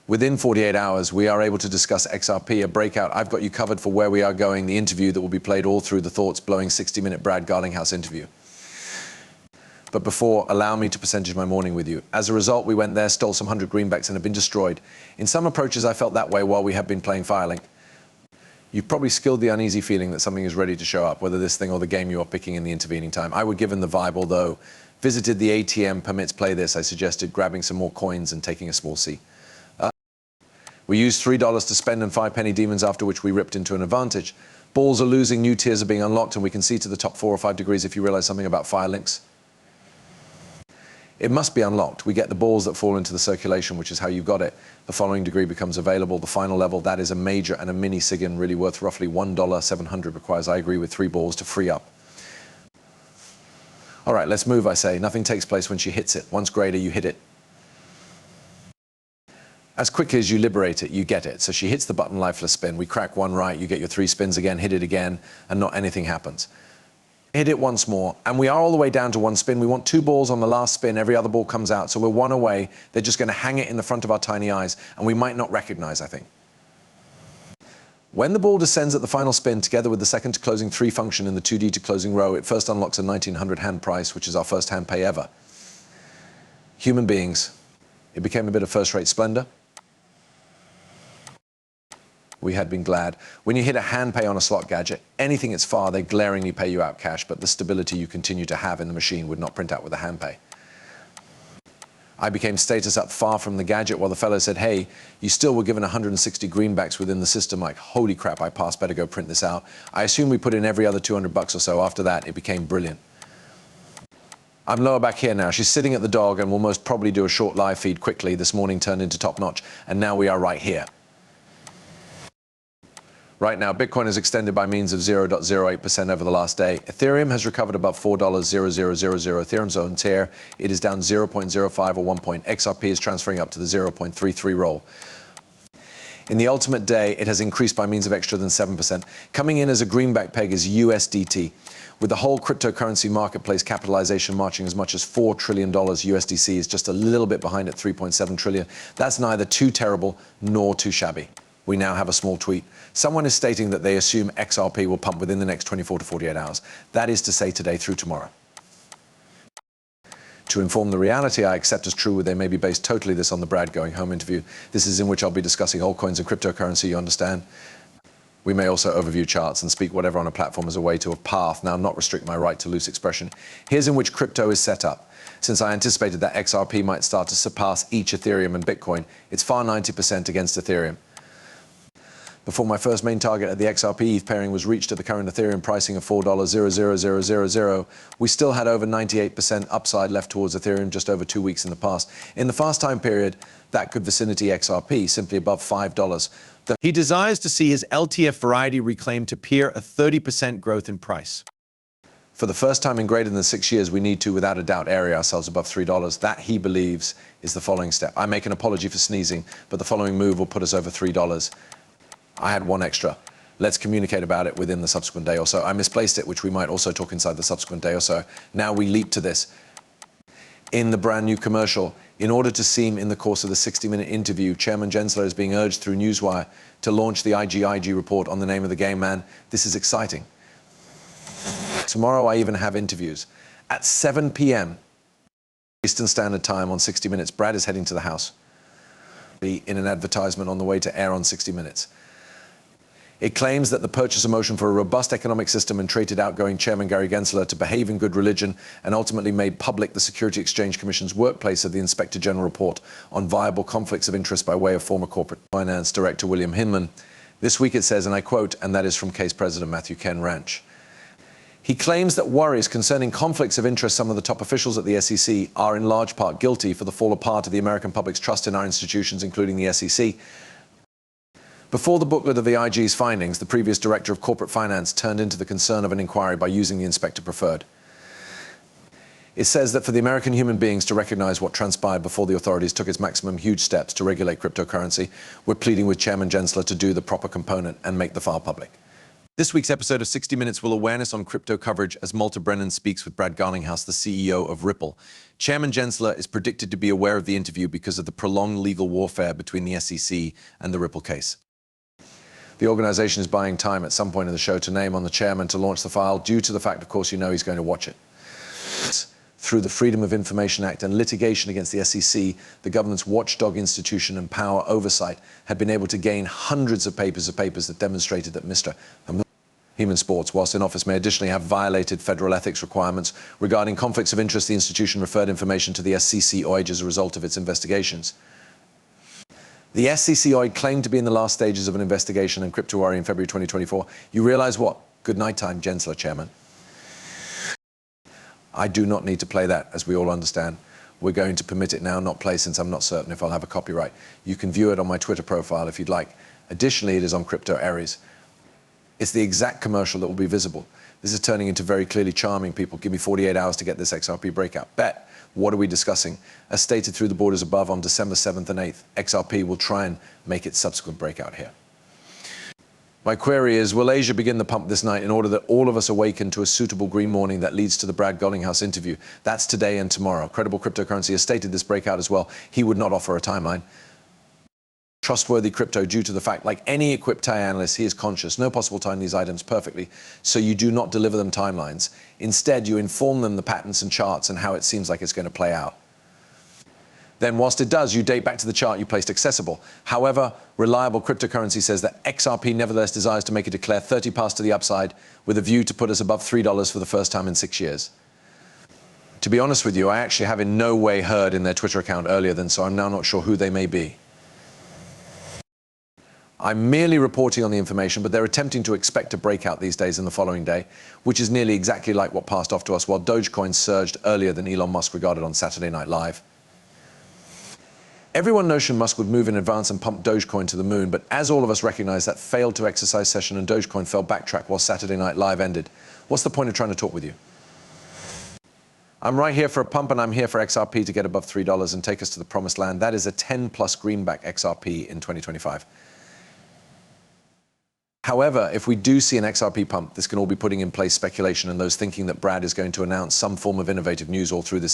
Within 48 hours, we are able to discuss XRP, a breakout. I've got you covered for where we are going, the interview that will be played all through the thoughts-blowing 60-minute Brad Garlinghouse interview. But before, allow me to percentage my morning with you. As a result, we went there, stole some 100 greenbacks and have been destroyed. In some approaches, I felt that way while we have been playing Firelink. You've probably skilled the uneasy feeling that something is ready to show up, whether this thing or the game you are picking in the intervening time. I would give him the vibe, although visited the ATM permits play this, I suggested grabbing some more coins and taking a small C. We used $3 to spend and 5 penny demons, after which we ripped into an advantage. Balls are losing, new tiers are being unlocked, and we can see to the top 4 or 5 degrees if you realize something about Firelinks. It must be unlocked. We get the balls that fall into the circulation, which is how you got it. The following degree becomes available. The final level, that is a major and a mini SIGIN, really worth roughly $1.700, requires, I agree, with 3 balls to free up. All right, let's move, I say. Nothing takes place when she hits it. Once greater, you hit it. As quickly as you liberate it, you get it. So she hits the button, lifeless spin. We crack one right, you get your 3 spins again, hit it again, and not anything happens. Hit it once more, and we are all the way down to 1 spin. We want 2 balls on the last spin. Every other ball comes out, so we're 1 away. They're just going to hang it in the front of our tiny eyes, and we might not recognize, I think. When the ball descends at the final spin, together with the second to closing 3 function in the 2D to closing row, it first unlocks a 1900 hand price, which is our first hand pay ever. Human beings, it became a bit of first-rate splendor. We had been glad. When you hit a hand pay on a slot gadget, anything it's far, they glaringly pay you out cash, but the stability you continue to have in the machine would not print out with a hand pay. I became status up far from the gadget while the fellow said, hey, you still were given 160 greenbacks within the system. Like, holy crap, I passed, better go print this out. I assume we put in every other 200 bucks or so. After that, it became brilliant. I'm lower back here now. She's sitting at the dog and will most probably do a short live feed quickly. This morning turned into top notch, and now we are right here. Right now, Bitcoin is extended by means of 0.08% over the last day. Ethereum has recovered above $4.0000. Ethereum's own tear. It is down 0.05 or 1 point. XRP is transferring up to the 0.33 roll. In the ultimate day, it has increased by means of extra than 7%. Coming in as a greenback peg is USDT. With the whole cryptocurrency marketplace capitalization marching as much as $4 trillion, USDC is just a little bit behind at 3.7 trillion. That's neither too terrible nor too shabby. We now have a small tweet. Someone is stating that they assume XRP will pump within the next 24 to 48 hours. That is to say today through tomorrow. To inform the reality I accept as true, they may be based totally this on the Brad Going Home interview. This is in which I'll be discussing altcoins and cryptocurrency, you understand? We may also overview charts and speak whatever on a platform as a way to a path, now not restrict my right to loose expression. Here's in which crypto is set up. Since I anticipated that XRP might start to surpass each Ethereum and Bitcoin, it's far 90% against Ethereum. Before my first main target at the XRP ETH pairing was reached at the current Ethereum pricing of $4.00000, we still had over 98% upside left towards Ethereum just over 2 weeks in the past. In the fast time period, that could vicinity XRP, simply above $5. He desires to see his LTF variety reclaimed to peer a 30% growth in price. For the first time in greater than 6 years, we need to, without a doubt, area ourselves above $3. That, he believes, is the following step. I make an apology for sneezing, but the following move will put us over $3. I had 1 extra. Let's communicate about it within the subsequent day or so. I misplaced it, which we might also talk inside the subsequent day or so. Now we leap to this. In the brand new commercial, in order to seem in the course of the 60-minute interview, Chairman Gensler is being urged through Newswire to launch the IG report on the name of the game man. This is exciting. Tomorrow I even have interviews. At 7 p.m. Eastern Standard Time on 60 Minutes, Brad is heading to the house. Be in an advertisement on the way to air on 60 Minutes. It claims that the purchaser motion for a robust economic system entreated outgoing Chairman Gary Gensler to behave in good religion and ultimately made public the Security Exchange Commission's workplace of the Inspector General report on viable conflicts of interest by way of former corporate finance director William Hinman. This week it says, and I quote, and that is from case President Matthew Ken Ranch. He claims that worries concerning conflicts of interest some of the top officials at the SEC are in large part guilty for the fall apart of the American public's trust in our institutions, including the SEC. Before the booklet of the IG's findings, the previous director of corporate finance turned into the concern of an inquiry by using the inspector preferred. It says that for the American human beings to recognize what transpired before the authorities took its maximum huge steps to regulate cryptocurrency, we're pleading with Chairman Gensler to do the proper component and make the file public. This week's episode of 60 Minutes will awareness on crypto coverage as Malta Brennan speaks with Brad Garlinghouse, the CEO of Ripple. Chairman Gensler is predicted to be aware of the interview because of the prolonged legal warfare between the SEC and the Ripple case. The organization is buying time at some point in the show to name on the chairman to launch the file due to the fact, of course, he's going to watch it. Through the Freedom of Information Act and litigation against the SEC, the government's watchdog institution and power oversight had been able to gain hundreds of papers that demonstrated that Mr. Human Sports, whilst in office, may additionally have violated federal ethics requirements regarding conflicts of interest. The institution referred information to the SEC OIG as a result of its investigations. The SEC OIG claimed to be in the last stages of an investigation in Crypto Worry in February 2024. You realize what? Good night time, Gensler, Chairman. I do not need to play that, as we all understand. We're going to permit it now, not play, since I'm not certain if I'll have a copyright. You can view it on my Twitter profile if you'd like. Additionally, it is on Crypto Aries. It's the exact commercial that will be visible. This is turning into very clearly charming people. Give me 48 hours to get this XRP breakout. Bet. What are we discussing? As stated through the borders above on December 7th and 8th, XRP will try and make its subsequent breakout here. My query is, will Asia begin the pump this night in order that all of us awaken to a suitable green morning that leads to the Brad Garlinghouse interview? That's today and tomorrow. Credible Cryptocurrency has stated this breakout as well. He would not offer a timeline. Trustworthy crypto due to the fact, like any equipped analyst, he is conscious. No possible time these items perfectly, so you do not deliver them timelines. Instead, you inform them the patterns and charts and how it seems like it's going to play out. Then, whilst it does, you date back to the chart you placed accessible. However, reliable cryptocurrency says that XRP nevertheless desires to make a declare 30 pass to the upside with a view to put us above $3 for the first time in 6 years. To be honest with you, I actually have in no way heard in their Twitter account earlier than, so I'm now not sure who they may be. I'm merely reporting on the information, but they're attempting to expect a breakout these days and the following day, which is nearly exactly like what passed off to us while Dogecoin surged earlier than Elon Musk regarded on Saturday Night Live. Everyone notioned Musk would move in advance and pump Dogecoin to the moon, but as all of us recognize, that failed to exercise session and Dogecoin fell backtrack while Saturday Night Live ended. What's the point of trying to talk with you? I'm right here for a pump, and I'm here for XRP to get above $3 and take us to the promised land. That is a 10+ greenback XRP in 2025. However, if we do see an XRP pump, this can all be putting in place speculation and those thinking that Brad is going to announce some form of innovative news all through this